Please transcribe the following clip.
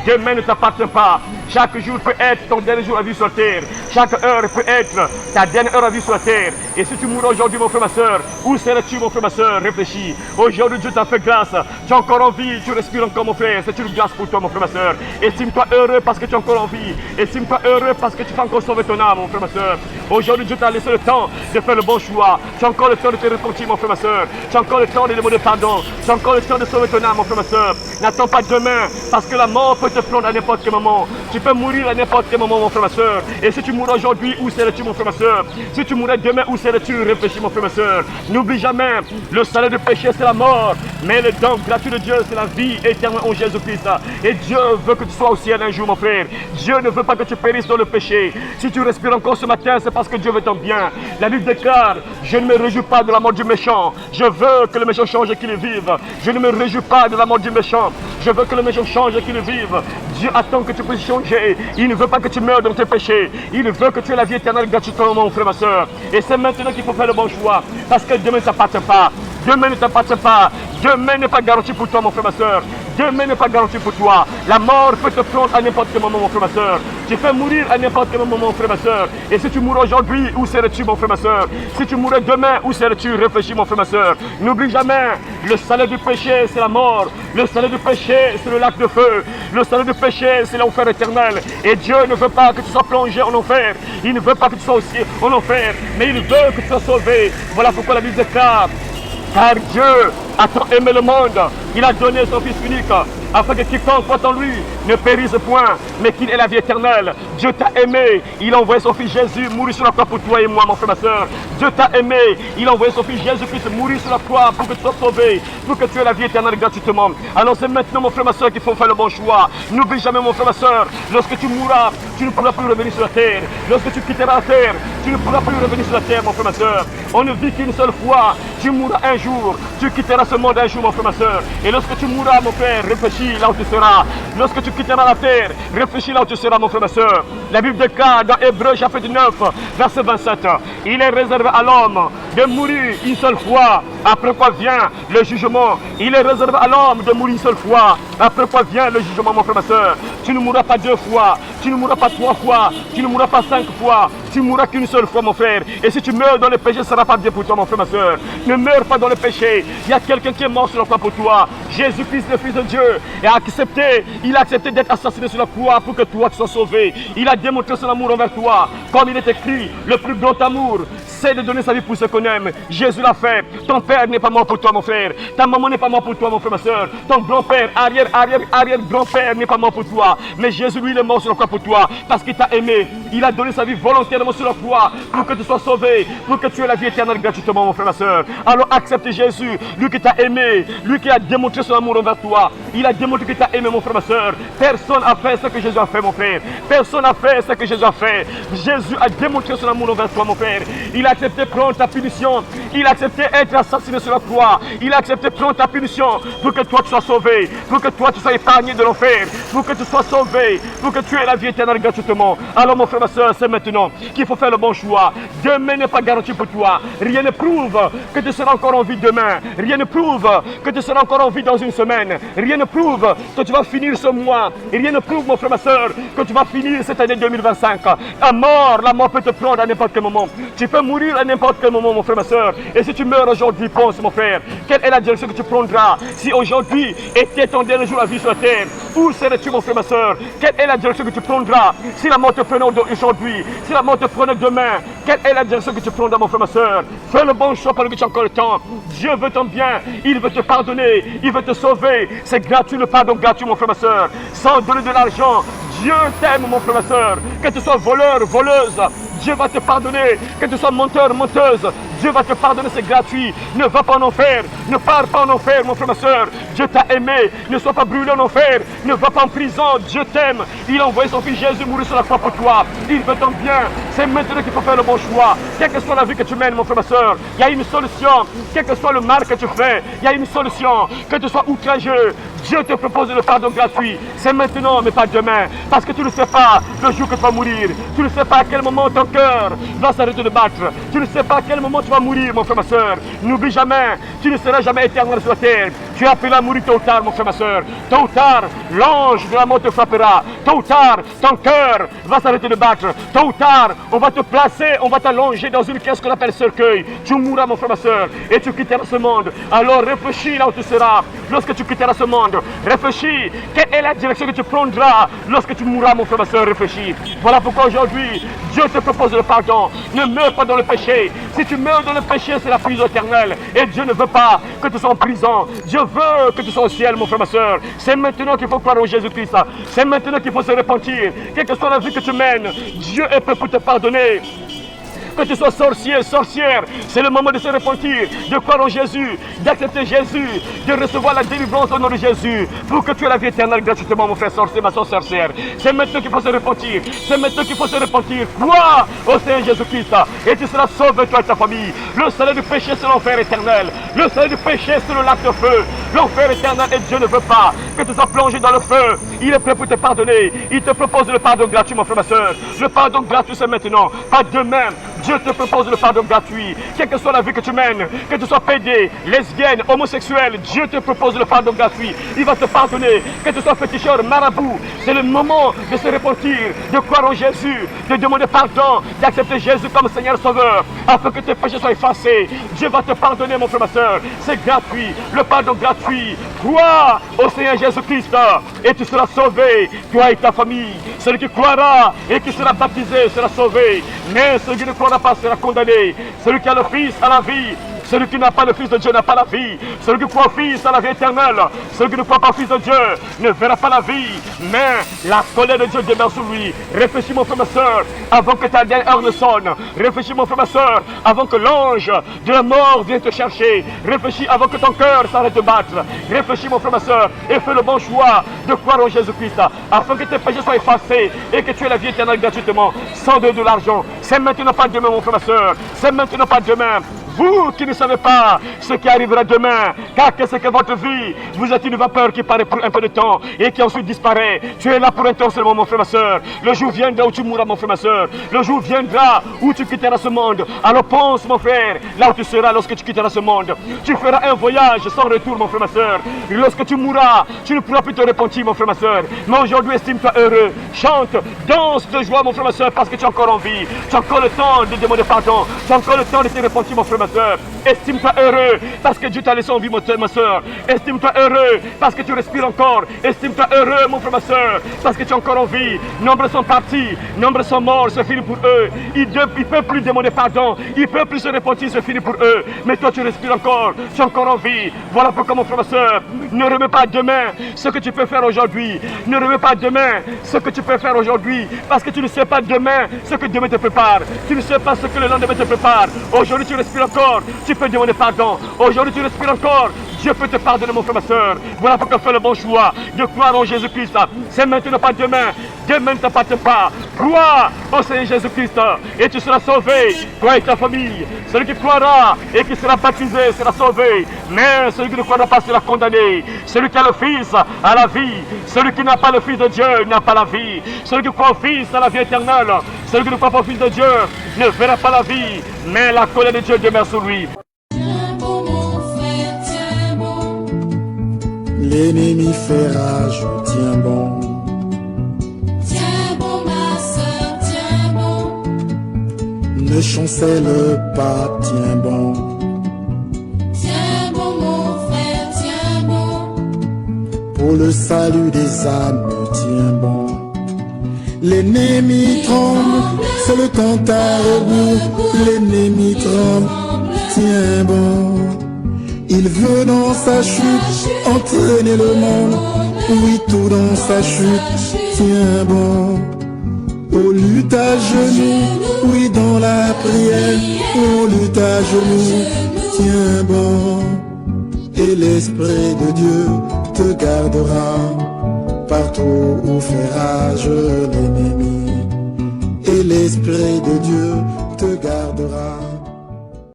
Demain ne t'appartient pas. Chaque jour peut être ton dernier jour à vivre sur la terre. Chaque heure peut être ta dernière heure à vivre sur la terre. Et si tu mourras aujourd'hui, mon frère, ma soeur, où seras-tu, mon frère, ma soeur? Réfléchis. Aujourd'hui, Dieu t'a fait grâce. Tu es encore en vie, tu respires encore, mon frère. C'est une grâce pour toi, mon frère, ma soeur. Estime-toi heureux parce que tu es encore en vie. Estime-toi heureux parce que tu fais encore sauver ton âme, mon frère, ma soeur. Aujourd'hui, Dieu t'a laissé le temps de faire le bon choix. Tu as encore le temps de te repentir, mon frère, ma soeur. Tu as encore le temps de demander pardon. Tu as encore le temps de sauver ton âme, mon frère, ma soeur. N'attends pas demain parce que la mort peut te prendre à n'importe quel moment. Tu peux mourir à n'importe quel moment, mon frère, ma soeur. Et si tu mourras aujourd'hui, où seras-tu, mon frère, ma soeur? Si tu mourrais demain, où serais-tu? Réfléchis, mon frère, ma soeur. N'oublie jamais, le salaire du péché, c'est la mort. Mais le don gratuit de Dieu, c'est la vie éternelle en Jésus-Christ. Et Dieu veut que tu sois au ciel un jour, mon frère. Dieu ne veut pas que tu périsses dans le péché. Si tu respires encore ce matin, c'est parce que Dieu veut ton bien. La Bible déclare, je ne me réjouis pas de la mort du méchant. Je veux que le méchant change et qu'il vive. Je ne me réjouis pas de la mort du méchant. Je veux que le méchant change et qu'il vive. Dieu attend que tu puisses changer. Il ne veut pas que tu meurs dans tes péchés. Il veut que tu aies la vie éternelle gratuitement, mon frère, ma soeur. Et c'est maintenant qu'il faut faire le bon choix. Parce que demain ne t'appartient pas. Demain ne t'appartient pas. Demain n'est pas garanti pour toi, mon frère, ma soeur. Demain n'est pas garanti pour toi. La mort peut te prendre à n'importe quel moment, mon frère, ma soeur. Tu peux mourir à n'importe quel moment, mon frère, ma soeur. Et si tu mourras aujourd'hui, où serais-tu, mon frère, ma soeur? Si tu mourrais demain, où serais-tu? Réfléchis, mon frère, ma soeur. N'oublie jamais, le salaire du péché, c'est la mort. Le salaire du péché, c'est le lac de feu. Le salaire du péché, c'est l'enfer éternel. Et Dieu ne veut pas que tu sois plongé en enfer. Il ne veut pas que tu sois aussi en enfer. Mais il veut que tu sois sauvé. Voilà pourquoi la Bible déclare, car Dieu a tant aimé le monde, il a donné son Fils unique, afin que quiconque croit en lui ne périsse point, mais qu'il ait la vie éternelle. Dieu t'a aimé, il a envoyé son Fils Jésus mourir sur la croix pour toi et moi, mon frère, ma soeur. Dieu t'a aimé, il a envoyé son Fils Jésus-Christ mourir sur la croix pour que tu sois sauvé, pour que tu aies la vie éternelle gratuitement. Alors c'est maintenant, mon frère, ma soeur, qu'il faut faire le bon choix. N'oublie jamais, mon frère, ma soeur, lorsque tu mourras, tu ne pourras plus revenir sur la terre. Lorsque tu quitteras la terre, tu ne pourras plus revenir sur la terre, mon frère, ma soeur. On ne vit qu'une seule fois. Tu mourras un jour, tu quitteras ce monde un jour, mon frère, ma soeur. Et lorsque tu mourras, mon frère, réfléchis là où tu seras. Lorsque tu quitteras la terre, réfléchis là où tu seras, mon frère, ma soeur. La Bible déclare dans Hébreux chapitre 9, verset 27, il est réservé à l'homme de mourir une seule fois, après quoi vient le jugement. Il est réservé à l'homme de mourir une seule fois, après quoi vient le jugement, mon frère, ma soeur. Tu ne mourras pas 2 fois, tu ne mourras pas 3 fois, tu ne mourras pas 5 fois, tu mourras qu'une seule fois, mon frère. Et si tu meurs dans le péché, ce ne sera pas bien pour toi, mon frère, ma soeur. Ne meurs pas dans le péché. Il y a quelqu'un qui est mort sur la croix pour toi. Jésus-Christ, le Fils de Dieu, il a accepté d'être assassiné sur la croix pour que toi tu sois sauvé. Il a démontré son amour envers toi. Comme il est écrit, le plus grand amour, c'est de donner sa vie pour ceux qu'on aime. Jésus l'a fait. Ton père n'est pas mort pour toi, mon frère. Ta maman n'est pas mort pour toi, mon frère, ma soeur. Ton grand-père, arrière-grand-père n'est pas mort pour toi. Mais Jésus, lui, il est mort sur la croix pour toi. Parce qu'il t'a aimé. Il a donné sa vie volontairement sur la croix pour que tu sois sauvé, pour que tu aies la vie éternelle gratuitement, mon frère, ma soeur. Alors accepte Jésus, lui qui t'a aimé, lui qui a démontré son amour envers toi. Il a démontré qu'il t'a aimé, mon frère, ma soeur. Personne n'a fait ce que Jésus a fait, mon frère. Personne n'a fait ce que Jésus a fait. Jésus a démontré son amour envers toi, mon frère. Il a accepté prendre ta punition. Il a accepté être assassiné sur la croix. Il a accepté prendre ta punition pour que toi tu sois sauvé, pour que toi tu sois épargné de l'enfer, pour que tu sois sauvé, pour que tu aies la vie éternelle gratuitement. Alors, mon frère, ma soeur, c'est maintenant qu'il faut faire le bon choix. Demain n'est pas garanti pour toi. Rien ne prouve que tu seras encore en vie demain. Rien ne prouve que tu seras encore en vie dans une semaine. Rien ne prouve que tu vas finir ce mois. Et rien ne prouve, mon frère, ma soeur, que tu vas finir cette année 2025. La mort peut te prendre à n'importe quel moment. Tu peux mourir à n'importe quel moment, mon frère, ma soeur. Et si tu meurs aujourd'hui, pense, mon frère, quelle est la direction que tu prendras? Si aujourd'hui était ton dernier jour à vie sur la terre, où serais-tu, mon frère, ma soeur? Quelle est la direction que tu prendras? Si la mort te prenait aujourd'hui, si la mort te prenait demain, quelle est la direction que tu prendras, mon frère, ma soeur? Fais le bon choix pendant que tu as encore le temps. Dieu veut ton bien, il veut te pardonner, il veut te sauver. C'est gratuit, le pardon gratuit, mon frère, ma soeur. Sans donner de l'argent, Dieu t'aime, mon frère, ma soeur. Que tu sois voleur, voleuse, Dieu va te pardonner. Que tu sois menteur, menteuse, Dieu va te pardonner, c'est gratuit. Ne va pas en enfer, ne pars pas en enfer, mon frère, ma soeur. Dieu t'a aimé, ne sois pas brûlé en enfer, ne va pas en prison, Dieu t'aime. Il a envoyé son Fils Jésus mourir sur la croix pour toi. Il veut ton bien, c'est maintenant qu'il faut faire le bon choix. Quelle que soit la vie que tu mènes, mon frère, ma soeur, il y a une solution. Quel que soit le mal que tu fais, il y a une solution. Que tu sois outrageux, Dieu te propose le pardon gratuit. C'est maintenant, mais pas demain. Parce que tu ne sais pas le jour que tu vas mourir. Tu ne sais pas à quel moment ton cœur va s'arrêter de battre. Tu ne sais pas à quel moment tu vas mourir, mon frère, ma soeur. N'oublie jamais, tu ne seras jamais éternel sur la terre. Tu es appelé à mourir tôt ou tard, mon frère, ma soeur. Tôt ou tard, l'ange de la mort te frappera. Tôt ou tard, ton cœur va s'arrêter de battre. Tôt ou tard, on va te placer, on va t'allonger dans une caisse qu'on appelle cercueil. Tu mourras, mon frère, ma soeur, et tu quitteras ce monde. Alors réfléchis là où tu seras lorsque tu quitteras ce monde. Réfléchis, quelle est la direction que tu prendras lorsque tu mourras, mon frère, ma soeur. Réfléchis. Voilà pourquoi aujourd'hui, Dieu te propose le pardon. Ne meurs pas dans le péché. Si tu meurs dans le péché, c'est la prison éternelle. Et Dieu ne veut pas que tu sois en prison. Dieu veut que tu sois au ciel, mon frère, ma soeur. C'est maintenant qu'il faut croire en Jésus-Christ. C'est maintenant qu'il faut se repentir. Quelle que soit la vie que tu mènes, Dieu est prêt pour te pardonner. Que tu sois sorcier, sorcière, c'est le moment de se repentir, de croire en Jésus, d'accepter Jésus, de recevoir la délivrance au nom de Jésus, pour que tu aies la vie éternelle gratuitement, mon frère sorcier, ma soeur sorcière. C'est maintenant qu'il faut se repentir, c'est maintenant qu'il faut se repentir. Crois au Seigneur Jésus-Christ, et tu seras sauvé, toi et ta famille. Le salaire du péché, c'est l'enfer éternel. Le salaire du péché, c'est le lac de feu. L'enfer éternel, et Dieu ne veut pas que tu sois plongé dans le feu. Il est prêt pour te pardonner. Il te propose le pardon gratuit, mon frère, ma soeur. Le pardon gratuit, c'est maintenant, pas demain. Dieu te propose le pardon gratuit. Quelle que soit la vie que tu mènes, que tu sois pédé, lesbienne, homosexuel, Dieu te propose le pardon gratuit. Il va te pardonner. Que tu sois féticheur, marabout, c'est le moment de se repentir, de croire en Jésus, de demander pardon, d'accepter Jésus comme Seigneur Sauveur, afin que tes péchés soient effacés. Dieu va te pardonner, mon frère, ma soeur. C'est gratuit, le pardon gratuit. Crois au Seigneur Jésus-Christ et tu seras sauvé, toi et ta famille. Celui qui croira et qui sera baptisé sera sauvé. Mais celui qui ne croira pas sera condamné. Celui qui a le Fils a la vie. Celui qui n'a pas le Fils de Dieu n'a pas la vie. Celui qui croit au Fils a la vie éternelle. Celui qui ne croit pas au Fils de Dieu ne verra pas la vie. Mais la colère de Dieu demeure sur lui. Réfléchis, mon frère, ma soeur, avant que ta dernière heure ne sonne. Réfléchis, mon frère, ma soeur, avant que l'ange de la mort vienne te chercher. Réfléchis avant que ton cœur s'arrête de battre. Réfléchis, mon frère, ma soeur, et fais le bon choix de croire en Jésus-Christ, afin que tes péchés soient effacés et que tu aies la vie éternelle gratuitement, sans donner de l'argent. C'est maintenant, pas demain, mon frère, ma soeur. C'est maintenant, pas demain. Vous qui ne savez pas ce qui arrivera demain, car qu'est-ce que votre vie? Vous êtes une vapeur qui paraît pour un peu de temps et qui ensuite disparaît. Tu es là pour un temps seulement, mon frère, ma soeur. Le jour viendra où tu mourras, mon frère, ma soeur. Le jour viendra où tu quitteras ce monde. Alors pense, mon frère, là où tu seras lorsque tu quitteras ce monde. Tu feras un voyage sans retour, mon frère, ma soeur. Lorsque tu mourras, tu ne pourras plus te repentir, mon frère, ma soeur. Mais aujourd'hui, estime-toi heureux. Chante, danse de joie, mon frère, ma soeur, parce que tu es encore en vie. Tu as encore le temps de demander pardon. Tu as encore le temps de te repentir, mon frère, ma soeur. Estime-toi heureux parce que Dieu t'a laissé en vie, ma soeur. Estime-toi heureux parce que tu respires encore. Estime-toi heureux, mon frère, ma soeur, parce que tu es encore en vie. Nombreux sont partis, nombreux sont morts, c'est fini pour eux. Ils ne peuvent plus demander pardon, ils ne peuvent plus se repentir, c'est fini pour eux. Mais toi, tu respires encore, tu es encore en vie. Voilà pourquoi, mon frère, ma soeur, ne remets pas demain ce que tu peux faire aujourd'hui. Ne remets pas demain ce que tu peux faire aujourd'hui, parce que tu ne sais pas demain ce que demain te prépare. Tu ne sais pas ce que le lendemain te prépare. Aujourd'hui, tu respires encore. Tu peux demander pardon. Aujourd'hui, tu respires encore. Dieu peut te pardonner, mon frère, ma soeur. Voilà pourquoi fais le bon choix de croire en Jésus-Christ. C'est maintenant, pas demain. Demain ne t'appartient pas. Crois au Seigneur Jésus-Christ et tu seras sauvé, toi et ta famille. Celui qui croira et qui sera baptisé sera sauvé. Mais celui qui ne croira pas sera condamné. Celui qui a le Fils a la vie. Celui qui n'a pas le Fils de Dieu n'a pas la vie. Celui qui croit au Fils a la vie éternelle. Celui qui ne croit pas au Fils de Dieu ne verra pas la vie, mais la colère de Dieu demeure sur lui. L'ennemi fait rage, tiens bon. Tiens bon, ma soeur, tiens bon. Ne chancelle pas, tiens bon. Tiens bon, mon frère, tiens bon. Pour le salut des âmes, tiens bon. L'ennemi tremble, c'est le temps à rebours. L'ennemi tremble, tiens bon. Il veut dans sa chute entraîner le monde. Oui, tout dans sa chute, tiens bon. Oh, lutte à genoux, oui, dans la prière. Oh, lutte à genoux, tiens bon. Et l'Esprit de Dieu te gardera partout où fait rage l'ennemi. Et l'Esprit de Dieu te gardera.